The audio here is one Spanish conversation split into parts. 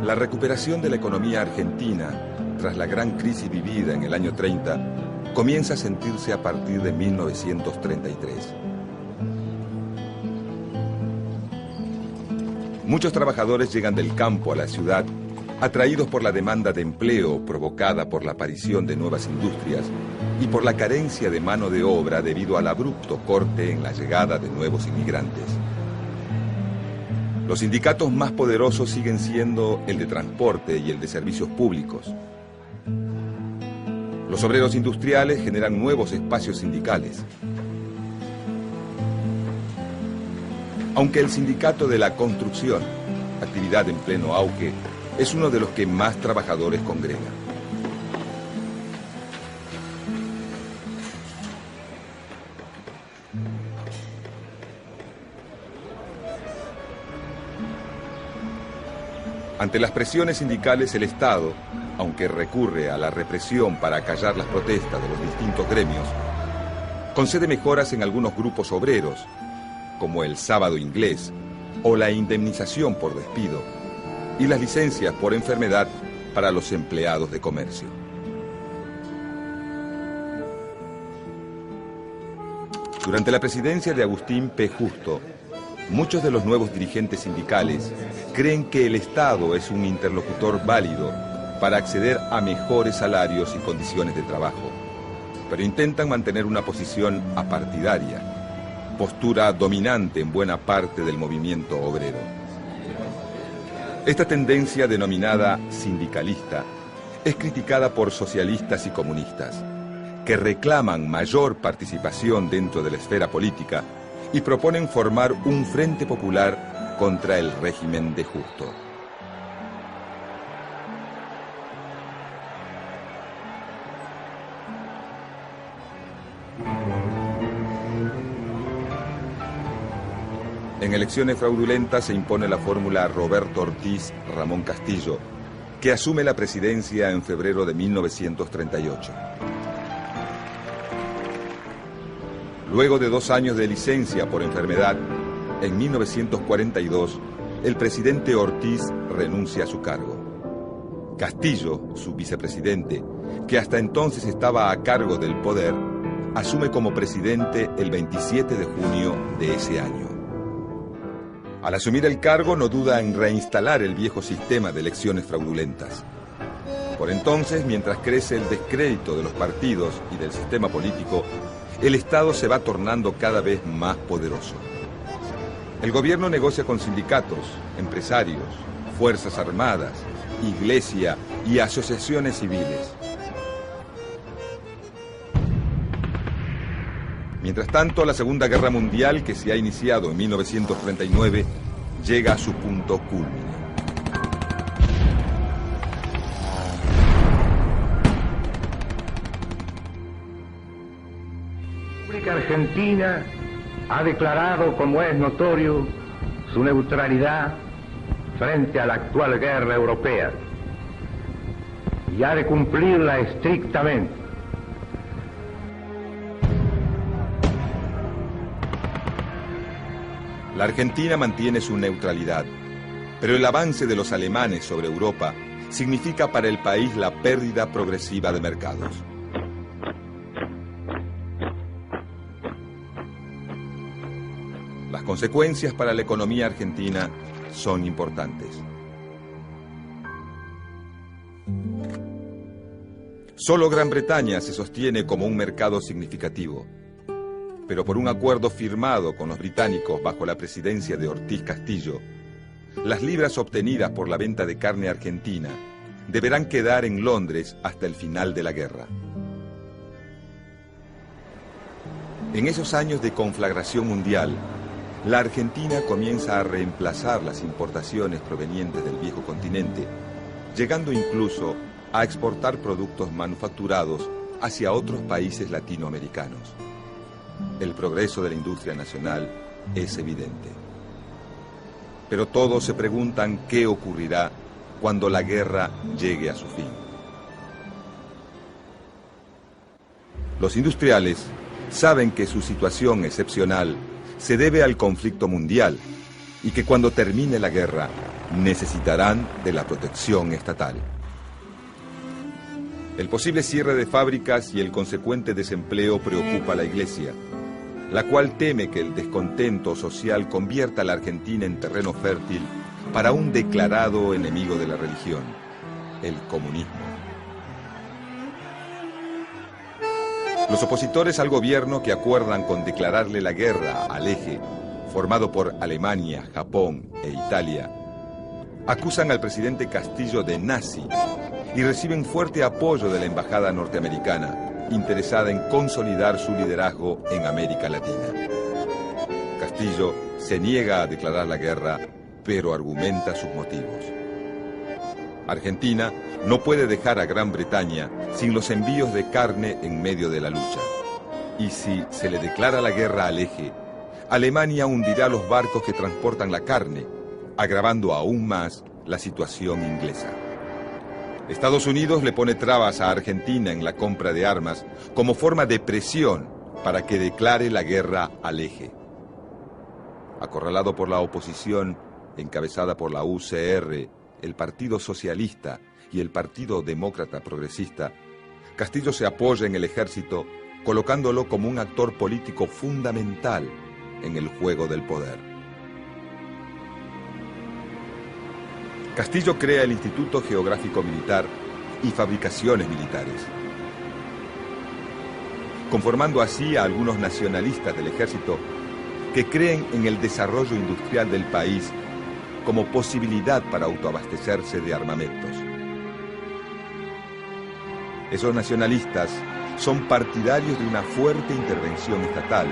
La recuperación de la economía argentina, tras la gran crisis vivida en el año 30, comienza a sentirse a partir de 1933. Muchos trabajadores llegan del campo a la ciudad, atraídos por la demanda de empleo provocada por la aparición de nuevas industrias y por la carencia de mano de obra debido al abrupto corte en la llegada de nuevos inmigrantes. Los sindicatos más poderosos siguen siendo el de transporte y el de servicios públicos. Los obreros industriales generan nuevos espacios sindicales. Aunque el sindicato de la construcción, actividad en pleno auge, es uno de los que más trabajadores congrega. Ante las presiones sindicales, el Estado, aunque recurre a la represión para acallar las protestas de los distintos gremios, concede mejoras en algunos grupos obreros, como el sábado inglés o la indemnización por despido y las licencias por enfermedad para los empleados de comercio. Durante la presidencia de Agustín P. Justo, muchos de los nuevos dirigentes sindicales creen que el Estado es un interlocutor válido para acceder a mejores salarios y condiciones de trabajo, pero intentan mantener una posición apartidaria, postura dominante en buena parte del movimiento obrero. Esta tendencia denominada sindicalista es criticada por socialistas y comunistas, que reclaman mayor participación dentro de la esfera política y proponen formar un frente popular contra el régimen de Justo. En elecciones fraudulentas se impone la fórmula Roberto Ortiz-Ramón Castillo, que asume la presidencia en febrero de 1938. Luego de 2 años de licencia por enfermedad, en 1942, el presidente Ortiz renuncia a su cargo. Castillo, su vicepresidente, que hasta entonces estaba a cargo del poder, asume como presidente el 27 de junio de ese año. Al asumir el cargo no duda en reinstalar el viejo sistema de elecciones fraudulentas. Por entonces, mientras crece el descrédito de los partidos y del sistema político, el Estado se va tornando cada vez más poderoso. El gobierno negocia con sindicatos, empresarios, fuerzas armadas, iglesia y asociaciones civiles. Mientras tanto, la Segunda Guerra Mundial, que se ha iniciado en 1939, llega a su punto cúlmine. La República Argentina ha declarado, como es notorio, su neutralidad frente a la actual guerra europea y ha de cumplirla estrictamente. La Argentina mantiene su neutralidad, pero el avance de los alemanes sobre Europa significa para el país la pérdida progresiva de mercados. Las consecuencias para la economía argentina son importantes. Solo Gran Bretaña se sostiene como un mercado significativo, pero por un acuerdo firmado con los británicos bajo la presidencia de Ortiz Castillo, las libras obtenidas por la venta de carne argentina deberán quedar en Londres hasta el final de la guerra. En esos años de conflagración mundial, la Argentina comienza a reemplazar las importaciones provenientes del viejo continente, llegando incluso a exportar productos manufacturados hacia otros países latinoamericanos. El progreso de la industria nacional es evidente. Pero todos se preguntan qué ocurrirá cuando la guerra llegue a su fin. Los industriales saben que su situación excepcional se debe al conflicto mundial y que cuando termine la guerra necesitarán de la protección estatal. El posible cierre de fábricas y el consecuente desempleo preocupa a la Iglesia, la cual teme que el descontento social convierta a la Argentina en terreno fértil para un declarado enemigo de la religión, el comunismo. Los opositores al gobierno, que acuerdan con declararle la guerra al eje, formado por Alemania, Japón e Italia, acusan al presidente Castillo de nazi y reciben fuerte apoyo de la embajada norteamericana, interesada en consolidar su liderazgo en América Latina. Castillo se niega a declarar la guerra, pero argumenta sus motivos. Argentina no puede dejar a Gran Bretaña sin los envíos de carne en medio de la lucha. Y si se le declara la guerra al eje, Alemania hundirá los barcos que transportan la carne, agravando aún más la situación inglesa. Estados Unidos le pone trabas a Argentina en la compra de armas como forma de presión para que declare la guerra al eje. Acorralado por la oposición, encabezada por la UCR, el Partido Socialista y el Partido Demócrata Progresista, Castillo se apoya en el ejército, colocándolo como un actor político fundamental en el juego del poder. Castillo crea el Instituto Geográfico Militar y fabricaciones militares, conformando así a algunos nacionalistas del ejército que creen en el desarrollo industrial del país como posibilidad para autoabastecerse de armamentos. Esos nacionalistas son partidarios de una fuerte intervención estatal,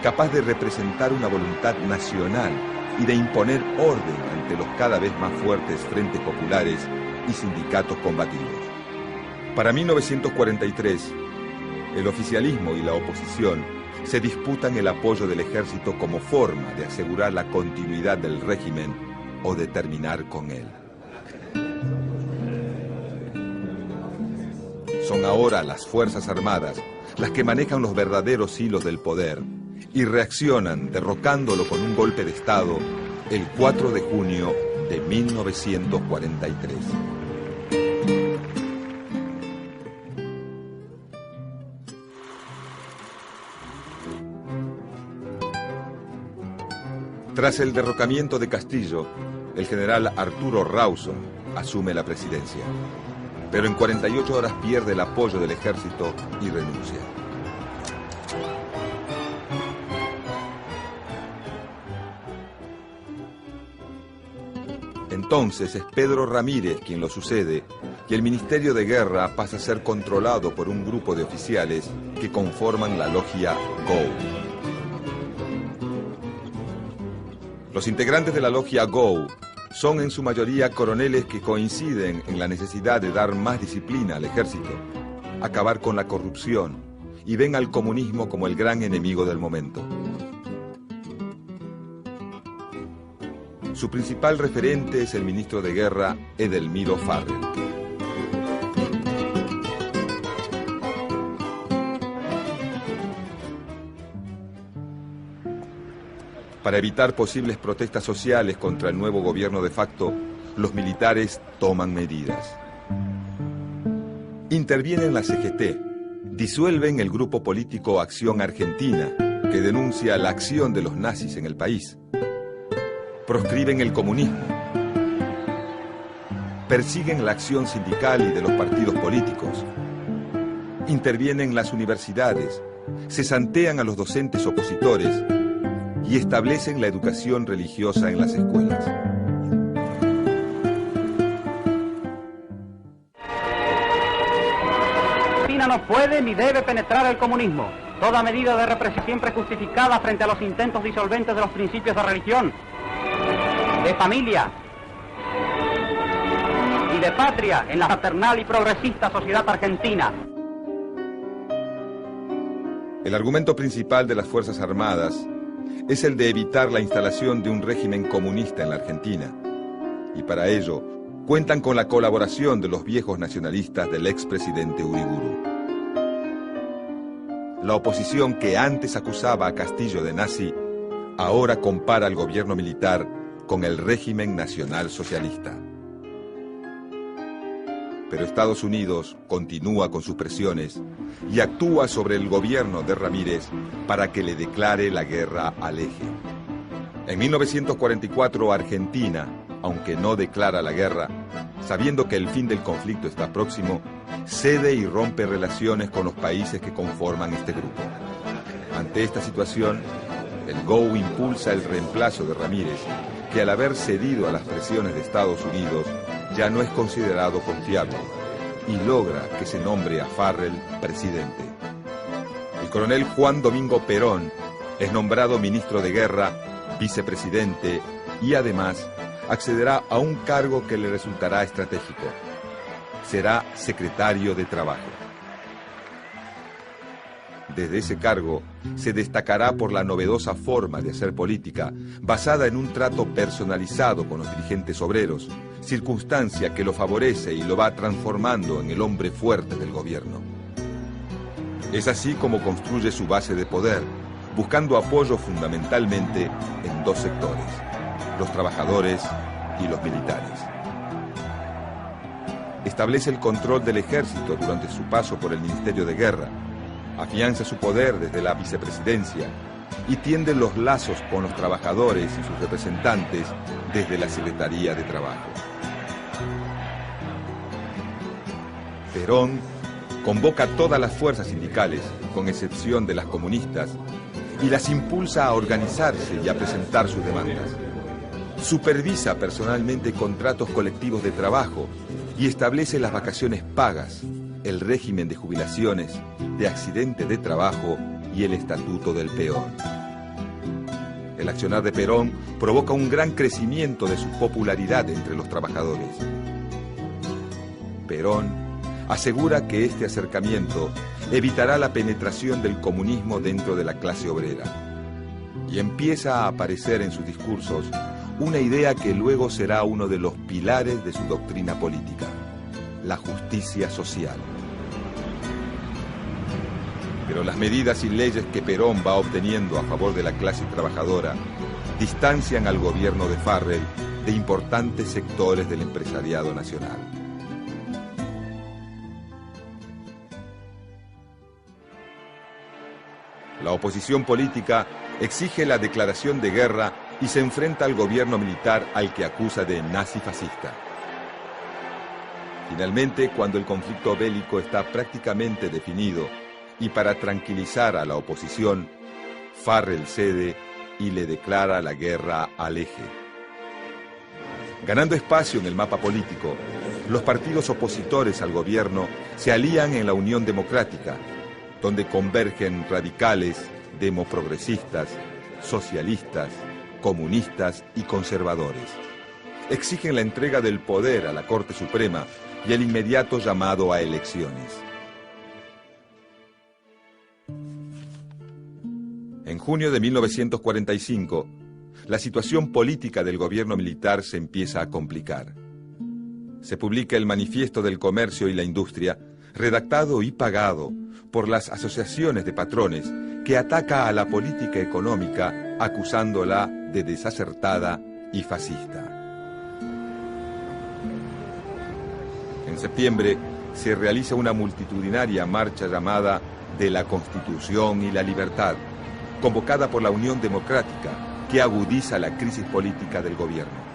capaz de representar una voluntad nacional y de imponer orden ante los cada vez más fuertes frentes populares y sindicatos combativos. Para 1943, el oficialismo y la oposición se disputan el apoyo del ejército como forma de asegurar la continuidad del régimen o de terminar con él. Son ahora las Fuerzas Armadas las que manejan los verdaderos hilos del poder y reaccionan derrocándolo con un golpe de Estado el 4 de junio de 1943. Tras el derrocamiento de Castillo, el general Arturo Rawson asume la presidencia, pero en 48 horas pierde el apoyo del ejército y renuncia. Entonces es Pedro Ramírez quien lo sucede y el Ministerio de Guerra pasa a ser controlado por un grupo de oficiales que conforman la logia GO. Los integrantes de la logia GO son en su mayoría coroneles que coinciden en la necesidad de dar más disciplina al ejército, acabar con la corrupción y ven al comunismo como el gran enemigo del momento. Su principal referente es el ministro de Guerra, Edelmiro Farrell. Para evitar posibles protestas sociales contra el nuevo gobierno de facto, los militares toman medidas. Intervienen la CGT, disuelven el grupo político Acción Argentina, que denuncia la acción de los nazis en el país. Proscriben el comunismo, persiguen la acción sindical y de los partidos políticos, intervienen las universidades, cesantean a los docentes opositores y establecen la educación religiosa en las escuelas. Argentina no puede ni debe penetrar el comunismo. Toda medida de represión siempre justificada frente a los intentos disolventes de los principios de religión, de familia y de patria en la fraternal y progresista sociedad argentina. El argumento principal de las Fuerzas Armadas es el de evitar la instalación de un régimen comunista en la Argentina, y para ello cuentan con la colaboración de los viejos nacionalistas del expresidente Uriburu. La oposición que antes acusaba a Castillo de nazi, ahora compara al gobierno militar con el régimen nacional socialista. Pero Estados Unidos continúa con sus presiones y actúa sobre el gobierno de Ramírez para que le declare la guerra al eje. En 1944, Argentina, aunque no declara la guerra, sabiendo que el fin del conflicto está próximo, cede y rompe relaciones con los países que conforman este grupo. Ante esta situación, el GO impulsa el reemplazo de Ramírez, que al haber cedido a las presiones de Estados Unidos, ya no es considerado confiable, y logra que se nombre a Farrell presidente. El coronel Juan Domingo Perón es nombrado ministro de Guerra, vicepresidente y además accederá a un cargo que le resultará estratégico. Será secretario de Trabajo. Desde ese cargo se destacará por la novedosa forma de hacer política basada en un trato personalizado con los dirigentes obreros, circunstancia que lo favorece y lo va transformando en el hombre fuerte del gobierno. Es así como construye su base de poder, buscando apoyo fundamentalmente en dos sectores: los trabajadores y los militares. Establece el control del ejército durante su paso por el Ministerio de Guerra, afianza su poder desde la vicepresidencia y tiende los lazos con los trabajadores y sus representantes desde la Secretaría de Trabajo. Perón convoca a todas las fuerzas sindicales, con excepción de las comunistas, y las impulsa a organizarse y a presentar sus demandas. Supervisa personalmente contratos colectivos de trabajo y establece las vacaciones pagas, el régimen de jubilaciones, de accidente de trabajo y el estatuto del peón. El accionar de Perón provoca un gran crecimiento de su popularidad entre los trabajadores. Perón asegura que este acercamiento evitará la penetración del comunismo dentro de la clase obrera. Y empieza a aparecer en sus discursos una idea que luego será uno de los pilares de su doctrina política: la justicia social. Pero las medidas y leyes que Perón va obteniendo a favor de la clase trabajadora distancian al gobierno de Farrell de importantes sectores del empresariado nacional. La oposición política exige la declaración de guerra y se enfrenta al gobierno militar, al que acusa de nazi-fascista. Finalmente, cuando el conflicto bélico está prácticamente definido y para tranquilizar a la oposición, Farrell cede y le declara la guerra al eje. Ganando espacio en el mapa político, los partidos opositores al gobierno se alían en la Unión Democrática, donde convergen radicales, demoprogresistas, socialistas, comunistas y conservadores. Exigen la entrega del poder a la Corte Suprema y el inmediato llamado a elecciones. En junio de 1945, la situación política del gobierno militar se empieza a complicar. Se publica el Manifiesto del Comercio y la Industria, redactado y pagado por las asociaciones de patrones, que ataca a la política económica acusándola de desacertada y fascista. En septiembre se realiza una multitudinaria marcha llamada de la Constitución y la Libertad, convocada por la Unión Democrática, que agudiza la crisis política del gobierno.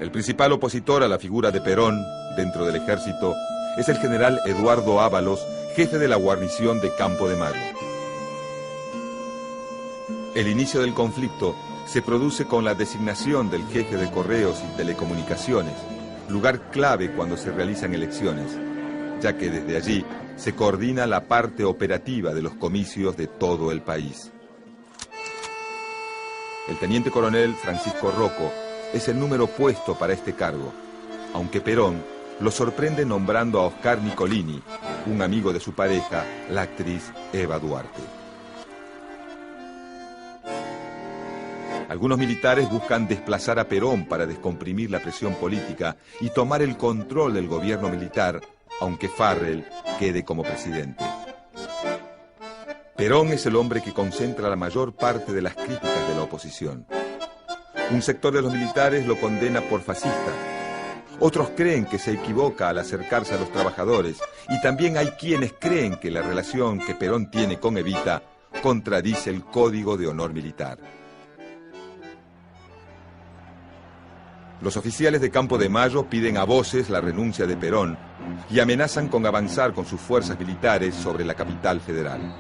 El principal opositor a la figura de Perón dentro del ejército es el general Eduardo Ábalos, jefe de la guarnición de Campo de Mayo. El inicio del conflicto se produce con la designación del jefe de Correos y Telecomunicaciones, lugar clave cuando se realizan elecciones, ya que desde allí se coordina la parte operativa de los comicios de todo el país. El teniente coronel Francisco Rocco es el número puesto para este cargo, aunque Perón lo sorprende nombrando a Oscar Nicolini, un amigo de su pareja, la actriz Eva Duarte. Algunos militares buscan desplazar a Perón para descomprimir la presión política y tomar el control del gobierno militar, aunque Farrell quede como presidente. Perón es el hombre que concentra la mayor parte de las críticas de la oposición. Un sector de los militares lo condena por fascista. Otros creen que se equivoca al acercarse a los trabajadores, y también hay quienes creen que la relación que Perón tiene con Evita contradice el Código de Honor Militar. Los oficiales de Campo de Mayo piden a voces la renuncia de Perón y amenazan con avanzar con sus fuerzas militares sobre la capital federal.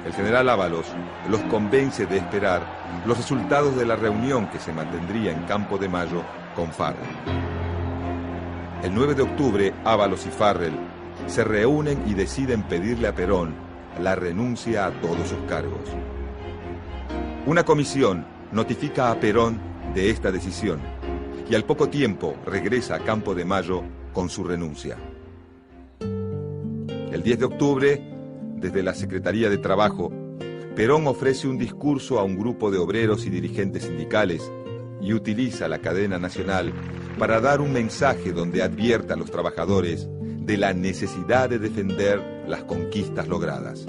El general Ábalos los convence de esperar los resultados de la reunión que se mantendría en Campo de Mayo con Farrell. El 9 de octubre, Ábalos y Farrell se reúnen y deciden pedirle a Perón la renuncia a todos sus cargos. Una comisión notifica a Perón de esta decisión y al poco tiempo regresa a Campo de Mayo con su renuncia. El 10 de octubre, desde la Secretaría de Trabajo, Perón ofrece un discurso a un grupo de obreros y dirigentes sindicales y utiliza la cadena nacional para dar un mensaje donde advierta a los trabajadores de la necesidad de defender las conquistas logradas.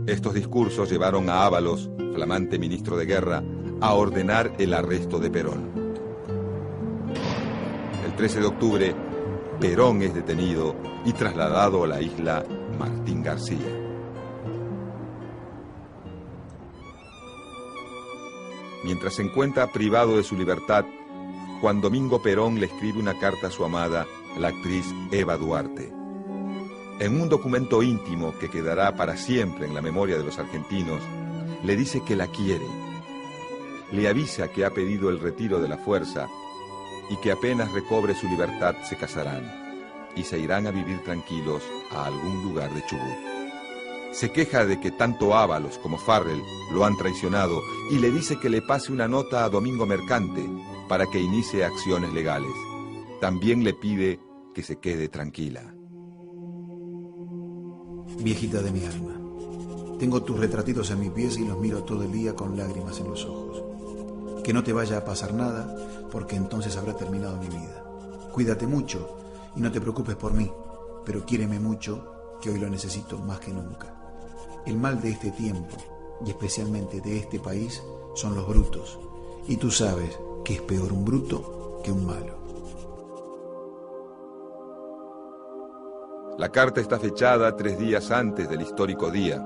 Estos discursos llevaron a Ábalos, flamante ministro de Guerra, a ordenar el arresto de Perón. El 13 de octubre, Perón es detenido y trasladado a la isla Martín García. Mientras se encuentra privado de su libertad, Juan Domingo Perón le escribe una carta a su amada, la actriz Eva Duarte. En un documento íntimo que quedará para siempre en la memoria de los argentinos, le dice que la quiere. Le avisa que ha pedido el retiro de la fuerza y que apenas recobre su libertad se casarán y se irán a vivir tranquilos a algún lugar de Chubut. Se queja de que tanto Ábalos como Farrell lo han traicionado y le dice que le pase una nota a Domingo Mercante para que inicie acciones legales. También le pide que se quede tranquila. Viejita de mi alma, tengo tus retratitos en mis pies y los miro todo el día con lágrimas en los ojos. Que no te vaya a pasar nada, porque entonces habrá terminado mi vida. Cuídate mucho y no te preocupes por mí, pero quiéreme mucho, que hoy lo necesito más que nunca. El mal de este tiempo, y especialmente de este país, son los brutos, y tú sabes que es peor un bruto que un malo. La carta está fechada 3 días antes del histórico día,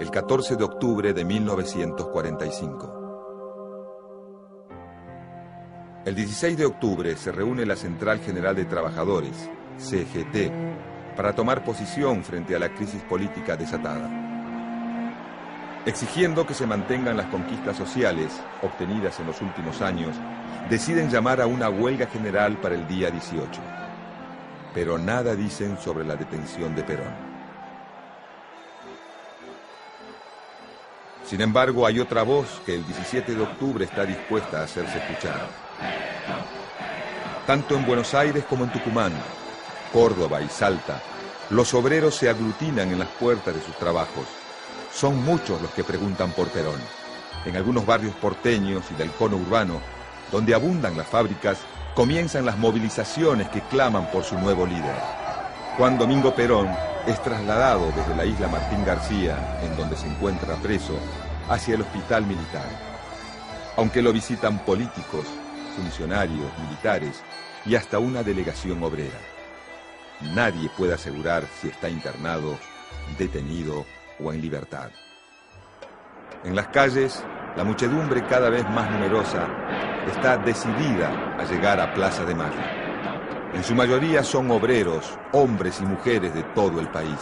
el 14 de octubre de 1945. El 16 de octubre se reúne la Central General de Trabajadores, CGT, para tomar posición frente a la crisis política desatada. Exigiendo que se mantengan las conquistas sociales obtenidas en los últimos años, deciden llamar a una huelga general para el día 18. Pero nada dicen sobre la detención de Perón. Sin embargo, hay otra voz que el 17 de octubre está dispuesta a hacerse escuchar. Tanto en Buenos Aires como en Tucumán, Córdoba y Salta, los obreros se aglutinan en las puertas de sus trabajos. Son muchos los que preguntan por Perón. En algunos barrios porteños y del cono urbano, donde abundan las fábricas, comienzan las movilizaciones que claman por su nuevo líder. Juan Domingo Perón es trasladado desde la isla Martín García, en donde se encuentra preso, hacia el hospital militar. Aunque lo visitan políticos, funcionarios, militares y hasta una delegación obrera. Nadie puede asegurar si está internado, detenido o en libertad. En las calles, la muchedumbre cada vez más numerosa está decidida a llegar a Plaza de Mayo. En su mayoría son obreros, hombres y mujeres de todo el país.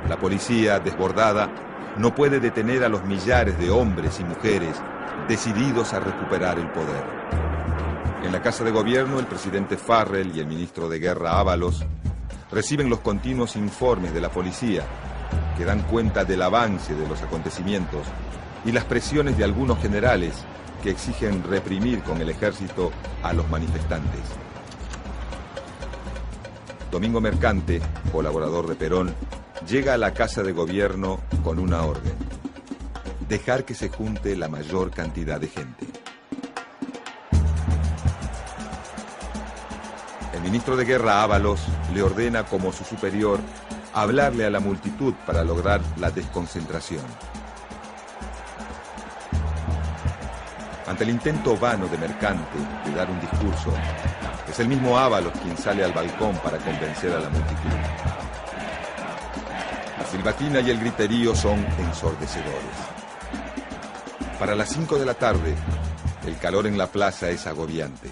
La policía, desbordada, no puede detener a los millares de hombres y mujeres decididos a recuperar el poder. En la Casa de Gobierno, el presidente Farrell y el ministro de Guerra Ábalos reciben los continuos informes de la policía que dan cuenta del avance de los acontecimientos y las presiones de algunos generales que exigen reprimir con el ejército a los manifestantes. Domingo Mercante, colaborador de Perón, llega a la Casa de Gobierno con una orden: dejar que se junte la mayor cantidad de gente. El ministro de Guerra Ábalos le ordena como su superior hablarle a la multitud para lograr la desconcentración. Ante el intento vano de Mercante de dar un discurso, es el mismo Ábalos quien sale al balcón para convencer a la multitud. La silbatina y el griterío son ensordecedores. Para las 5 de la tarde, el calor en la plaza es agobiante.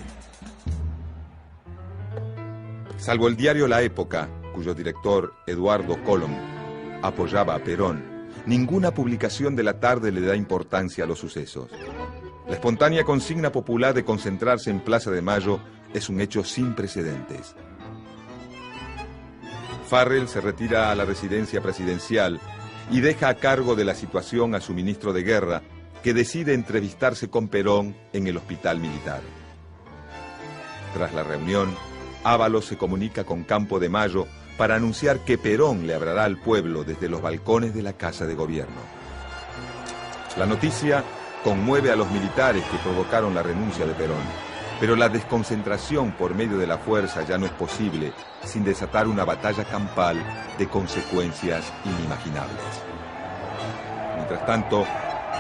Salvo el diario La Época, cuyo director, Eduardo Colom, apoyaba a Perón, ninguna publicación de la tarde le da importancia a los sucesos. La espontánea consigna popular de concentrarse en Plaza de Mayo es un hecho sin precedentes. Farrell se retira a la residencia presidencial y deja a cargo de la situación a su ministro de Guerra, que decide entrevistarse con Perón en el hospital militar. Tras la reunión, Ábalos se comunica con Campo de Mayo para anunciar que Perón le hablará al pueblo desde los balcones de la Casa de Gobierno. La noticia conmueve a los militares que provocaron la renuncia de Perón, pero la desconcentración por medio de la fuerza ya no es posible sin desatar una batalla campal de consecuencias inimaginables. Mientras tanto,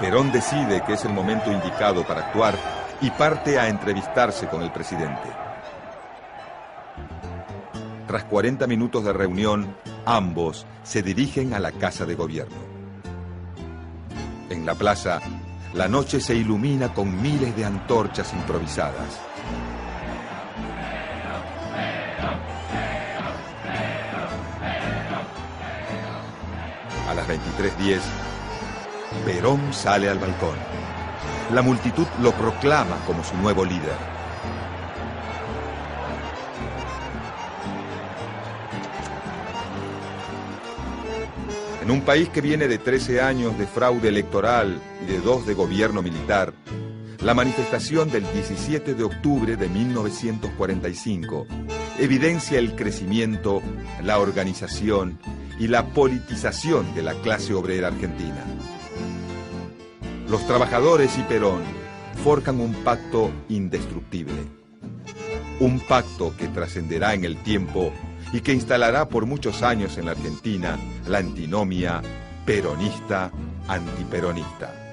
Perón decide que es el momento indicado para actuar y parte a entrevistarse con el presidente. Tras 40 minutos de reunión, ambos se dirigen a la Casa de Gobierno. En la plaza, la noche se ilumina con miles de antorchas improvisadas. A las 23:10, Perón sale al balcón. La multitud lo proclama como su nuevo líder. En un país que viene de 13 años de fraude electoral y de 2 de gobierno militar, la manifestación del 17 de octubre de 1945 evidencia el crecimiento, la organización y la politización de la clase obrera argentina. Los trabajadores y Perón forjan un pacto indestructible. Un pacto que trascenderá en el tiempo y que instalará por muchos años en la Argentina la antinomia peronista-antiperonista.